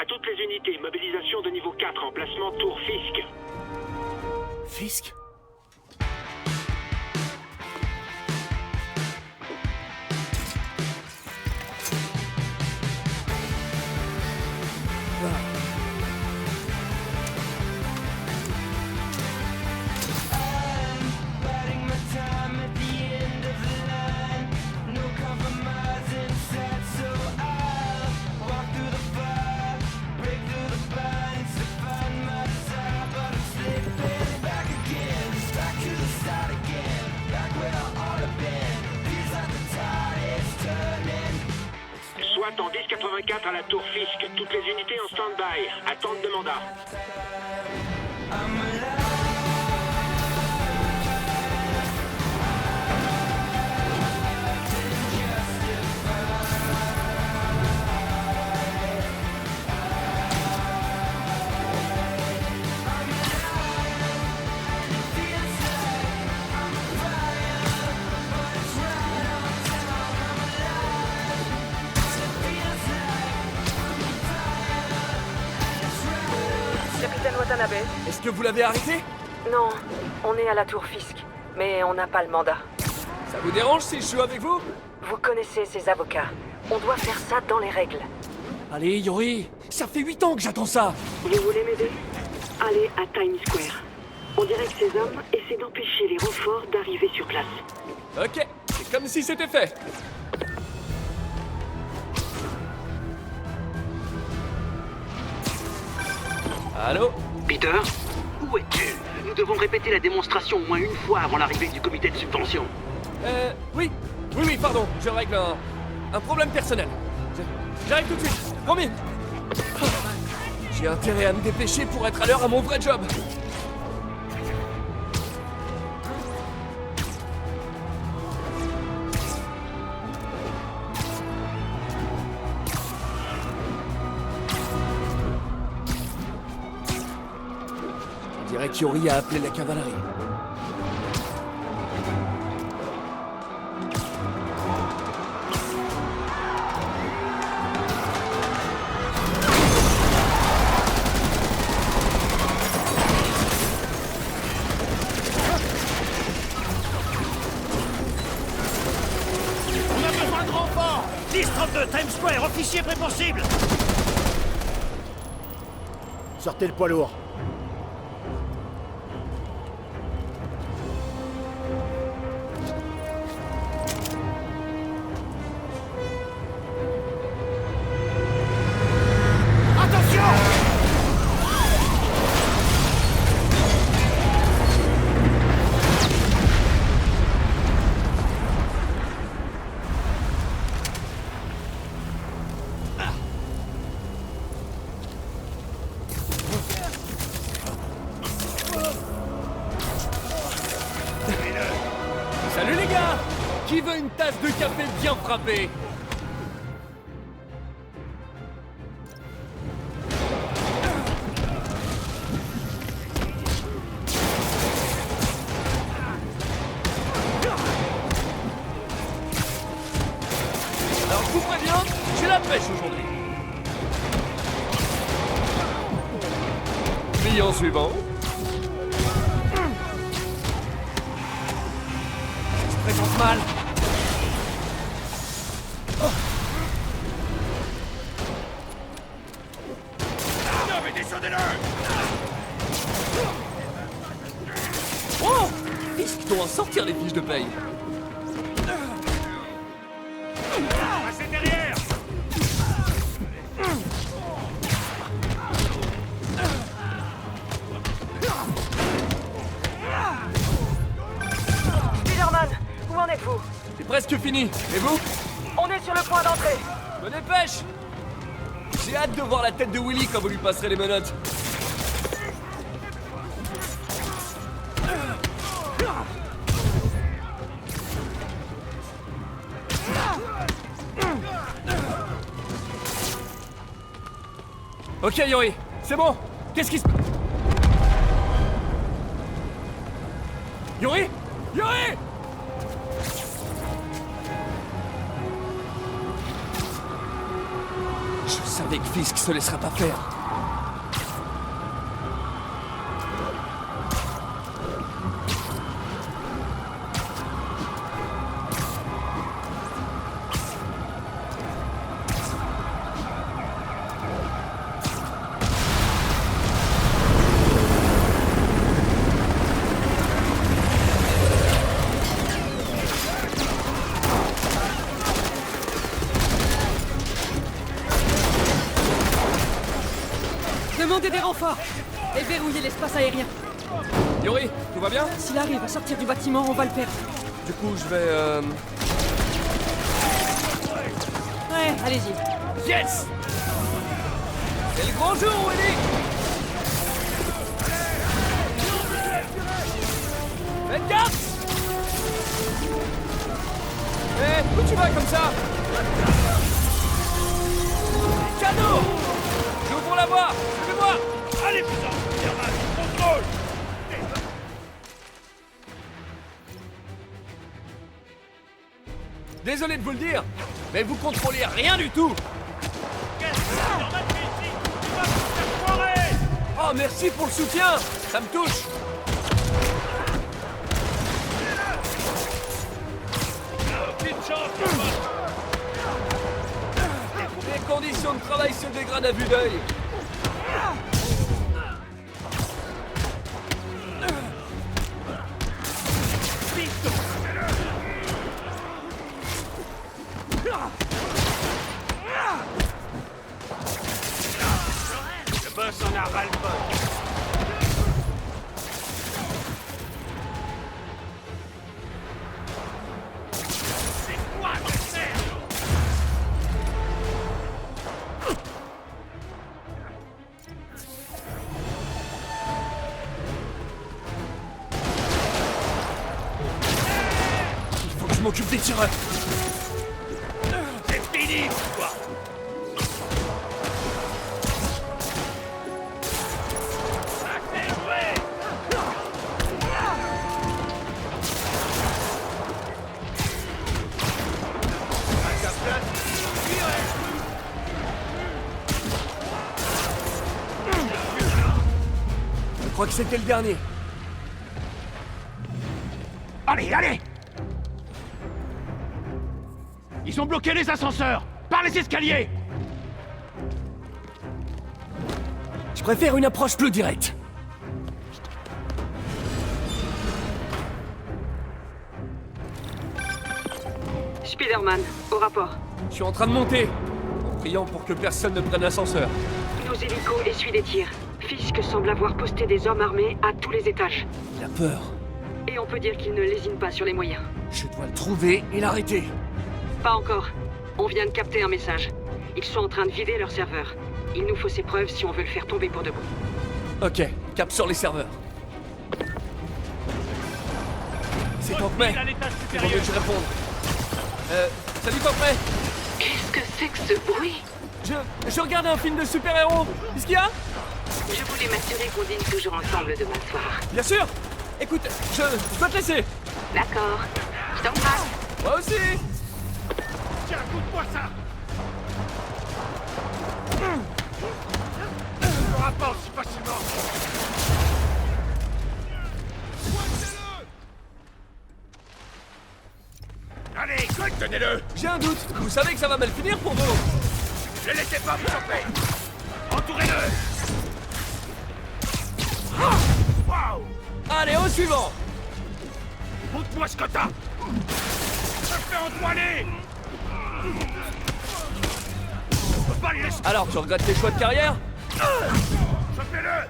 À toutes les unités, mobilisation de niveau 4, emplacement Tour Fisk. Fisk? Soit en 1084 à la Tour Fisk. Toutes les unités en stand-by. Attente de mandat. Capitaine Watanabe? Est-ce que vous l'avez arrêté? Non, on est à la Tour Fisk, mais on n'a pas le mandat. Ça vous dérange si je joue avec vous? Vous connaissez ces avocats. On doit faire ça dans les règles. Allez, Yori, ça fait 8 ans que j'attends ça. Vous voulez m'aider? Allez à Times Square. On dirait que ces hommes essaient d'empêcher les renforts d'arriver sur place. Ok, c'est comme si c'était fait. Allô? Peter? Où es-tu? Nous devons répéter la démonstration au moins une fois avant l'arrivée du comité de subvention. Oui, pardon, je règle un problème personnel. J'arrive tout de suite, promis. J'ai intérêt à me dépêcher pour être à l'heure à mon vrai job. On dirait qu'Yori a appelé la cavalerie. On a besoin de renforts! 10-32, Times Square, officier prépossible! Sortez le poids lourd. Salut les gars! Qui veut une tasse de café bien frappée? Alors je vous préviens, j'ai la pêche aujourd'hui. Client suivant. Présente mal. Oh! Fisk doit en sortir les fiches de paye. Passez derrière! Spider-Man, où en êtes-vous? C'est presque fini. Et vous? On est sur le point d'entrée. Me dépêche! J'ai hâte de voir la tête de Willy quand vous lui passerez les menottes. Ok, Yori, c'est bon. Qu'est-ce qui se passe? Yori? Yori! Je savais que Fisk se laissera pas faire. Demandez des renforts et verrouillez l'espace aérien. Yori, tout va bien? S'il arrive à sortir du bâtiment, on va le perdre. Du coup, je vais Ouais, allez-y. Yes! C'est le grand jour, Willy! Faites gaffe! Eh, où tu vas comme ça? Cadeau! J'ouvre la voie! Suivez-moi! Allez, putain! Contrôle! Désolé de vous le dire, mais vous contrôlez rien du tout! Qu'est-ce que tu en as fait ici? Tu vas me faire foirer! Oh, merci pour le soutien! Ça me touche! Aucune chance, mon pote! Les conditions de travail se dégradent à vue d'œil. Le boss en a ras-le-bol. C'est quoi cette merde? Il faut que je m'occupe des tireurs. C'est fini, quoi! Sacré jouet! À ta place, tirez! Je crois que c'était le dernier. Allez, allez! Ils ont bloqué les ascenseurs! Par les escaliers! Je préfère une approche plus directe. Spider-Man, au rapport. Je suis en train de monter, en priant pour que personne ne prenne l'ascenseur. Nos hélicos essuient des tirs. Fisk semble avoir posté des hommes armés à tous les étages. Il a peur. Et on peut dire qu'il ne lésine pas sur les moyens. Je dois le trouver et l'arrêter. Pas encore. On vient de capter un message. Ils sont en train de vider leur serveur. Il nous faut ces preuves si on veut le faire tomber pour de bon. Ok, cap sur les serveurs. C'est Tank May. À l'étage Il vaut mieux que supérieur! je réponde. Salut Tank May. Qu'est-ce que c'est que ce bruit? Je regardais un film de super-héros. Qu'est-ce qu'il y a? Je voulais m'assurer qu'on dîne toujours ensemble demain soir. Bien sûr. Écoute, je dois te laisser. D'accord. Je t'embrasse. Moi aussi. Tiens, goûte-moi ça! Tu ne l'auras pas aussi facilement! Allez, écoute, tenez-le! J'ai un doute. Vous savez que ça va mal finir pour vous. Ne laissez pas vous choper! Entourez-le! Waouh! Allez, au suivant. Montre-moi ce que t'as! Je me fais empoigner! On peut pas le laisser! Alors, tu regrettes tes choix de carrière? Chopez-le!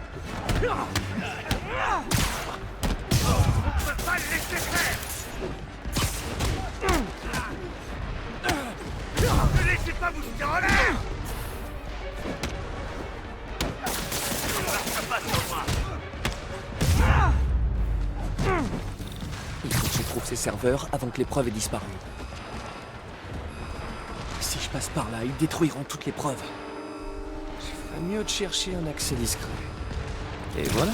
On peut pas le laisser faire! Ne laissez pas vous tirer en l'air! Ça passe sur moi! Il faut que je trouve ces serveurs avant que les preuves aient disparu. Si je passe par là, ils détruiront toutes les preuves. Je ferais mieux de chercher un accès discret. Et voilà.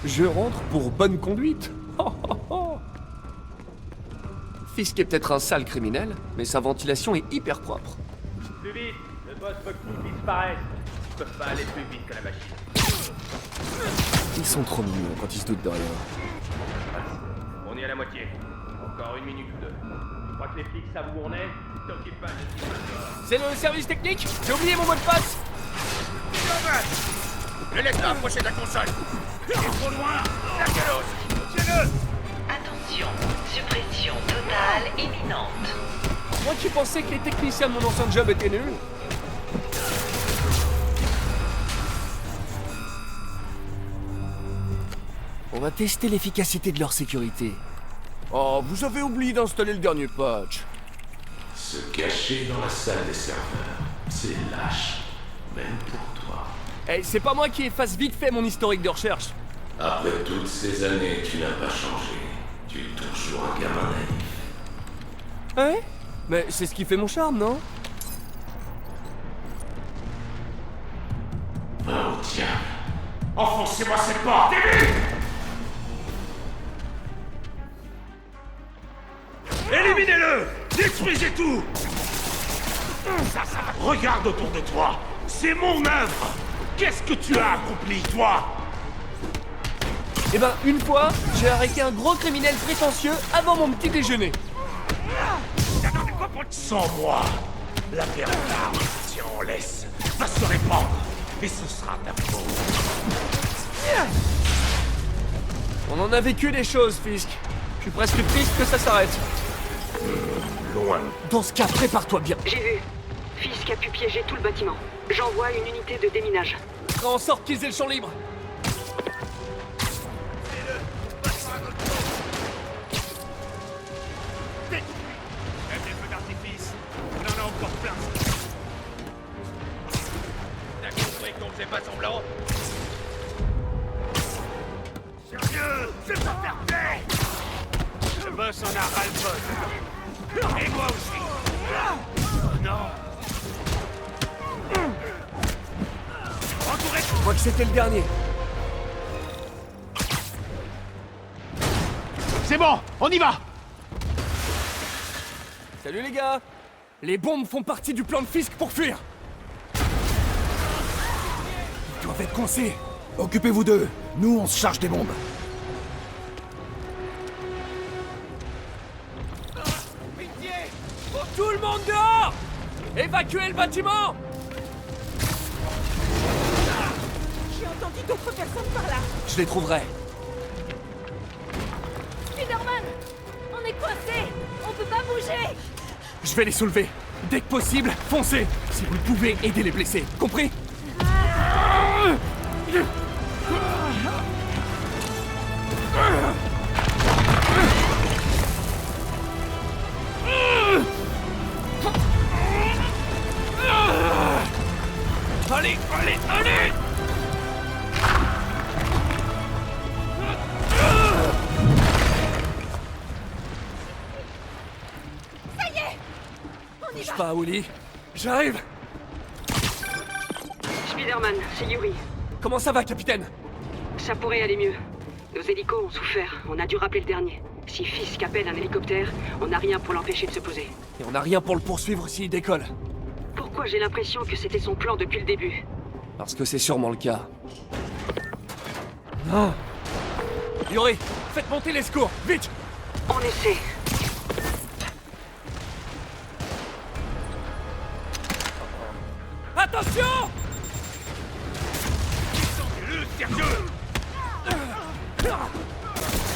Je rentre pour bonne conduite. Oh, oh, oh. Fisk est peut-être un sale criminel, mais sa ventilation est hyper propre. Plus vite! Le boss veut que tout disparaisse. Ils peuvent pas aller plus vite que la machine. Ils sont trop mignons quand ils se doutent de rien. On est à la moitié. Encore une minute ou deux. Je crois que les flics savent où on est. T'occupe pas de ce qui se passe. C'est le service technique? J'ai oublié mon mot de passe! Le laisse-la approcher de la console. Il est trop loin. La galoche. Tiens-le. Attention, suppression totale imminente. Moi qui pensais que les techniciens de mon ancien job étaient nuls. On va tester l'efficacité de leur sécurité. Oh, vous avez oublié d'installer le dernier patch. Se cacher dans la salle des serveurs, c'est lâche, même pour toi. Eh, c'est pas moi qui efface vite fait mon historique de recherche. Après toutes ces années, tu n'as pas changé. Tu es toujours un gamin naïf. Ouais? Mais c'est ce qui fait mon charme, non? Oh tiens. Enfoncez-moi cette porte, débile. Éliminez-le. Détruisez tout. Ça va. Regarde autour de toi. C'est mon œuvre. Qu'est-ce que tu as accompli, toi? Eh ben, une fois, j'ai arrêté un gros criminel prétentieux avant mon petit déjeuner. Sans moi, la perle d'armes qui tient en laisse va se répandre. Et ce sera ta faute. On en a vécu des choses, Fisk. Je suis presque triste que ça s'arrête. Loin. Dans ce cas, prépare-toi bien. J'ai vu. Fisk a pu piéger tout le bâtiment. J'envoie une unité de déminage. Ferai en sorte qu'ils aient le champ libre. Des feux d'artifice. On en a encore plein. T'as compris qu'on faisait pas semblant? Sérieux, c'est pas parfait. Le boss en a ras-le-bol. Et moi aussi. Oh non. Entouré. Je crois que c'était le dernier. C'est bon, on y va. Salut les gars. Les bombes font partie du plan de Fisk pour fuir. Ils doivent être coincés. Occupez-vous d'eux. Nous, on se charge des bombes. Pitié! Tout le monde dehors! Évacuez le bâtiment! J'ai entendu d'autres personnes par là. Je les trouverai. Spider-Man, on est coincés. On peut pas bouger. Je vais les soulever. Dès que possible, foncez! Si vous le pouvez, aidez les blessés. Compris? Allez, allez, allez! Ça y est, on y Bouge va. pas, Oli. J'arrive! Spider-Man, c'est Yuri. Comment ça va, capitaine? Ça pourrait aller mieux. Nos hélicos ont souffert. On a dû rappeler le dernier. Si Fisk appelle un hélicoptère, on n'a rien pour l'empêcher de se poser. Et on n'a rien pour le poursuivre s'il décolle. Pourquoi j'ai l'impression que c'était son plan depuis le début? Parce que c'est sûrement le cas. Non! Yuri, faites monter les secours, vite! On essaie. Attention! Sérieux.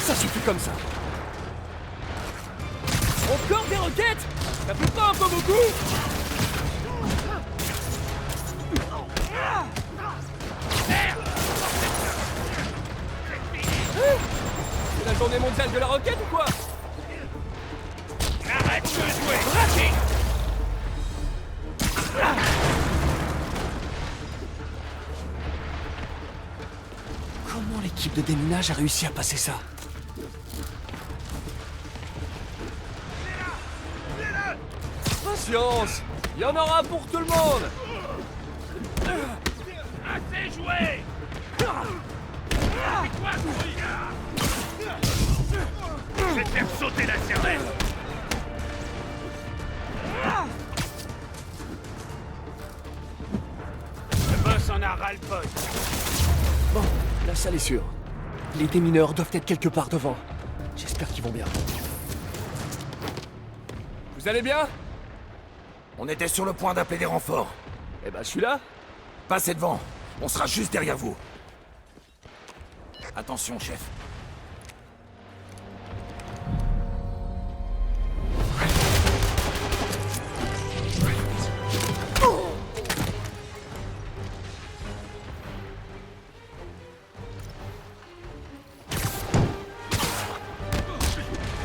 Ça suffit comme ça. Encore des roquettes? Ça fait pas un peu beaucoup? C'est la journée mondiale de la roquette ou quoi? Arrête de jouer. Rapide. Comment l'équipe de déminage a réussi à passer ça? Patience! Il y en aura pour tout le monde! Assez joué. Je vais te faire sauter la cervelle. as ras-le-bol. Bon, la salle est sûre. Les démineurs doivent être quelque part devant. J'espère qu'ils vont bien. Vous allez bien? On était sur le point d'appeler des renforts. Eh ben, je suis là. Passez devant. On sera juste derrière vous. Attention, chef.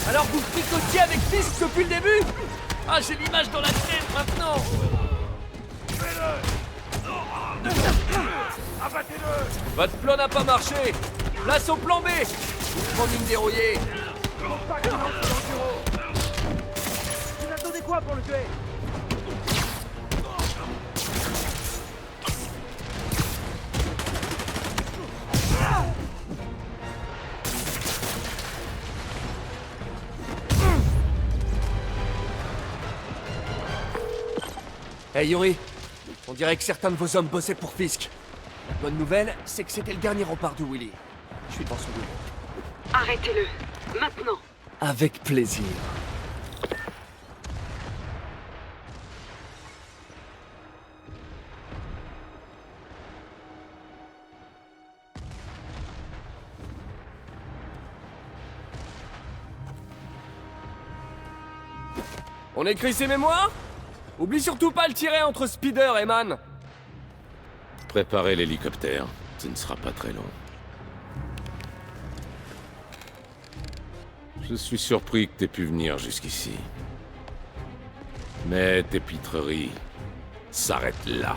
Alors vous fricotiez avec Fisk depuis le début? Ah, j'ai l'image dans la tête maintenant. Abattez-le! Votre plan n'a pas marché. Place au plan B. Vous en ligne dérouillée. Vous attendez quoi pour le tuer? Hey Yuri, on dirait que certains de vos hommes bossaient pour Fisk. La bonne nouvelle, c'est que c'était le dernier rempart de Willy. Je suis dans son dos. Arrêtez-le. Maintenant. Avec plaisir. On écrit ses mémoires? Oublie surtout pas le tirer entre Speeder et Man. Préparez l'hélicoptère. Ce ne sera pas très long. Je suis surpris que t'aies pu venir jusqu'ici. Mais tes pitreries s'arrêtent là.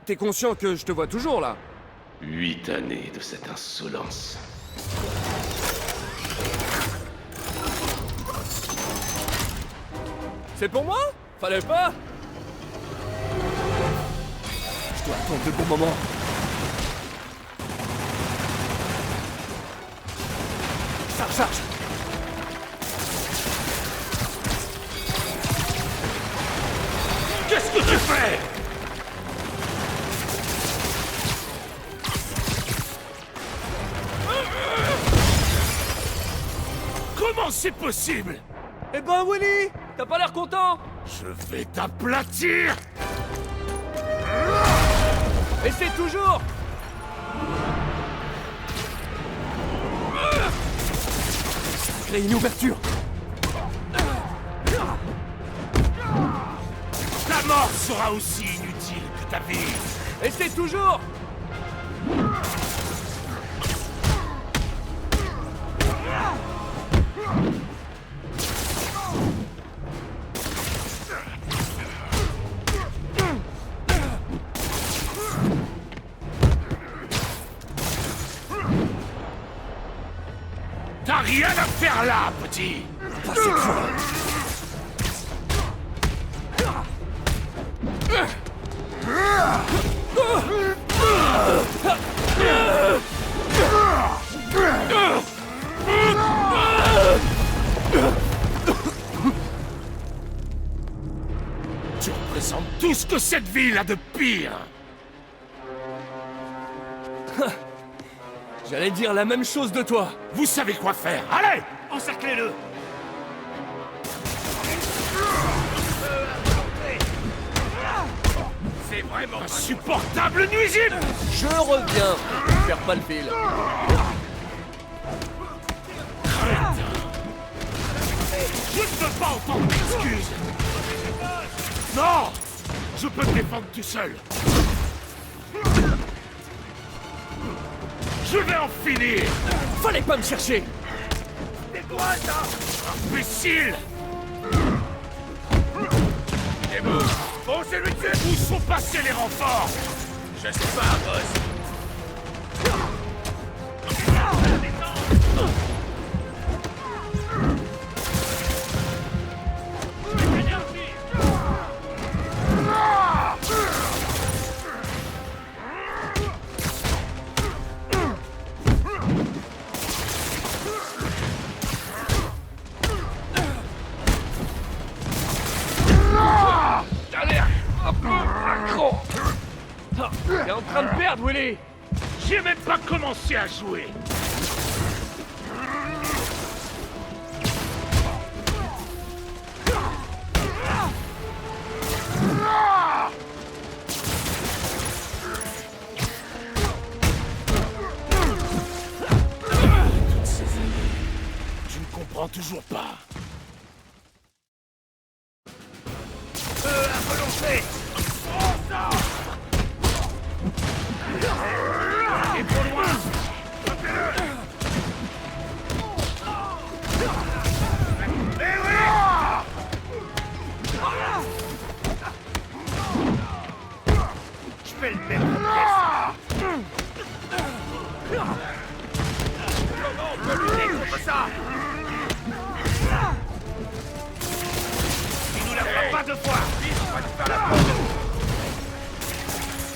T'es conscient que je te vois toujours là? 8 années de cette insolence. C'est pour moi? Fallait pas? Je dois attendre le bon moment. Ça recharge. Qu'est-ce que tu fais? Comment c'est possible? Eh ben Willy, t'as pas l'air content? Je vais t'aplatir! Essaie toujours! Crée une ouverture! Ta mort sera aussi inutile que ta vie! Essaie toujours! T'as rien à faire là, petit! Pas cette fois! Tu représentes tout ce que cette ville a de pire! J'allais dire la même chose de toi! Vous savez quoi faire! Allez! Encerclez-le! C'est vraiment insupportable, nuisible! Je reviens! Perds pas le fil! Je ne veux pas entendre d'excuses! Non! Je peux me défendre tout seul! Je vais en finir! Fallait pas me chercher! C'est quoi ça? Imbécile! Et vous? Bon, c'est lui tuer! Où sont passés les renforts? Je sais pas, boss! train de perdre, Willy! J'ai même pas commencé à jouer. Toutes ces années, tu ne comprends toujours pas. À volonté. Et trop loin. Je vais le mettre en pièces. Comment on peut lutter contre ça? Il nous la fera pas deux fois. On va te faire la peau.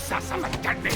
Ça va te calmer.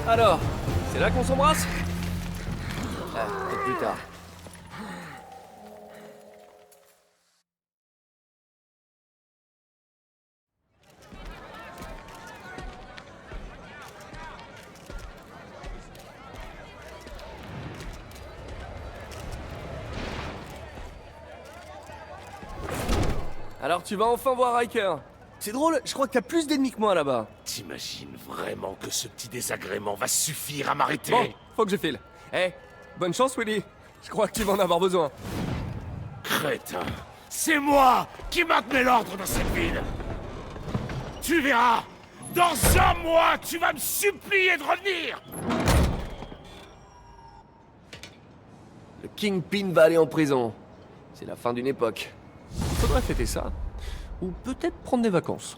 Alors, c'est là qu'on s'embrasse? Ah, peut-être plus tard. Alors tu vas enfin voir Riker. C'est drôle, je crois que t'as plus d'ennemis que moi là-bas. T'imagines vraiment que ce petit désagrément va suffire à m'arrêter? Bon, faut que je file. Eh, bonne chance Willy. Je crois que tu vas en avoir besoin. Crétin, c'est moi qui maintenais l'ordre dans cette ville. Tu verras, dans un mois, tu vas me supplier de revenir. Le Kingpin va aller en prison. C'est la fin d'une époque. Faudrait fêter ça. Ou peut-être prendre des vacances.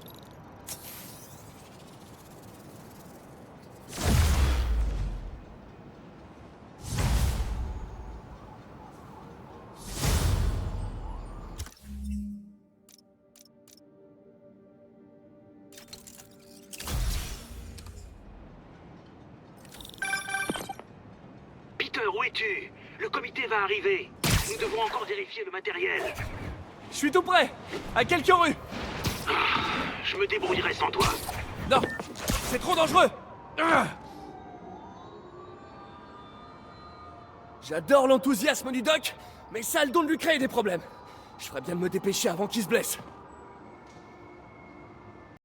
Peter, où es-tu? Le comité va arriver. Nous devons encore vérifier le matériel. Je suis tout prêt. À quelques rues. Je me débrouillerai sans toi. Non, c'est trop dangereux. J'adore l'enthousiasme du doc, mais ça a le don de lui créer des problèmes. Je ferais bien de me dépêcher avant qu'il se blesse.